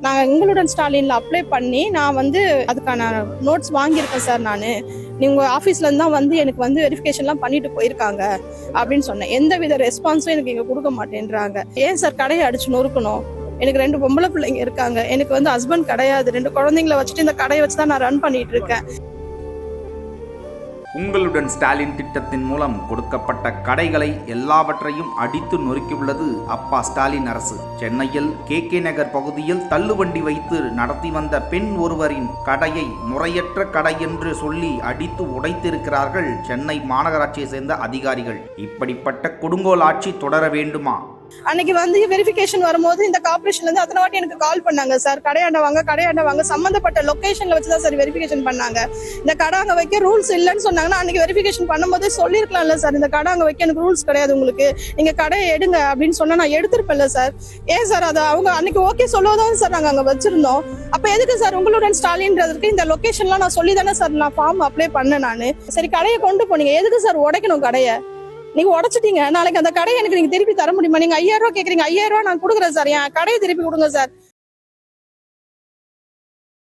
நான் எங்களுடன் ஸ்டாலின்ல அப்ளை பண்ணி நான் வந்து அதுக்கான நோட்ஸ் வாங்கியிருக்கேன் சார். நான் நீங்க ஆஃபீஸ்ல இருந்து தான் வந்து எனக்கு வந்து வெரிஃபிகேஷன்லாம் பண்ணிட்டு போயிருக்காங்க அப்படின்னு சொன்னேன். எந்த வித ரெஸ்பான்ஸும் எனக்கு இங்க கொடுக்க மாட்டேன்றாங்க. ஏன் சார் கடையை அடிச்சு நொறுக்கணும்? எனக்கு 2 பொம்பளை பிள்ளைங்க இருக்காங்க. எனக்கு வந்து ஹஸ்பண்ட் கிடையாது. 2 குழந்தைங்களை வச்சுட்டு இந்த கடையை வச்சு தான் நான் ரன் பண்ணிட்டு இருக்கேன். உங்களுடன் ஸ்டாலின் திட்டத்தின் மூலம் கொடுக்கப்பட்ட கடைகளை எல்லாவற்றையும் அடித்து நொறுக்கியுள்ளது அப்பா ஸ்டாலின் அரசு. சென்னையில் KK நகர் பகுதியில் தள்ளுவண்டி வைத்து நடத்தி வந்த பெண் ஒருவரின் கடையை முறையற்ற கடை என்று சொல்லி அடித்து உடைத்திருக்கிறார்கள் சென்னை மாநகராட்சியை சேர்ந்த அதிகாரிகள். இப்படிப்பட்ட கொடுங்கோல் ஆட்சி தொடர வேண்டுமா? அன்னைக்கு வந்து வெரிஃபிகேஷன் வரும்போது இந்த கார்பரேஷன்ல இருந்து அத்தனை வாட்டி எனக்கு கால் பண்ணாங்க சார். கடையாண்ட வாங்க சம்பந்தப்பட்ட லொகேஷன்ல வச்சுதான் சார் வெரிஃபிகேஷன் பண்ணாங்க. இந்த கடை அங்க வைக்க ரூல்ஸ் இல்லைன்னு சொன்னாங்கன்னா அன்னைக்கு வெரிஃபிகேஷன் பண்ணும்போதே சொல்லிருக்கலாம்ல சார், இந்த கடை அங்க வைக்க எனக்கு ரூல்ஸ் கிடையாது, உங்களுக்கு நீங்க கடையை எடுங்க அப்படின்னு சொன்னா நான் எடுத்திருப்பேன்ல சார். ஏன் சார் அதை அவங்க அன்னைக்கு ஓகே சொல்லதான் சார் நாங்க அங்க வச்சிருந்தோம். அப்ப எதுக்கு சார் உங்களுடன் ஸ்டாலின்றதுக்கு இந்த லொகேஷன்லாம் நான் சொல்லி தானே சார் நான் ஃபார்ம் அப்ளை பண்ணேன் நானு. சரி கடையை கொண்டு போனீங்க, எதுக்கு சார் உடைக்கணும் கடையை? நீங்க உடைச்சிட்டீங்க, நாளைக்கு அந்த கடையை எனக்கு நீங்க திருப்பி தர முடியுமா? நீங்க 5000 ரூபாய் கேக்குறீங்க, 5000 ரூபாய் நான் கொடுக்குறேன் சார், என் கடையை திருப்பி கொடுங்க சார்.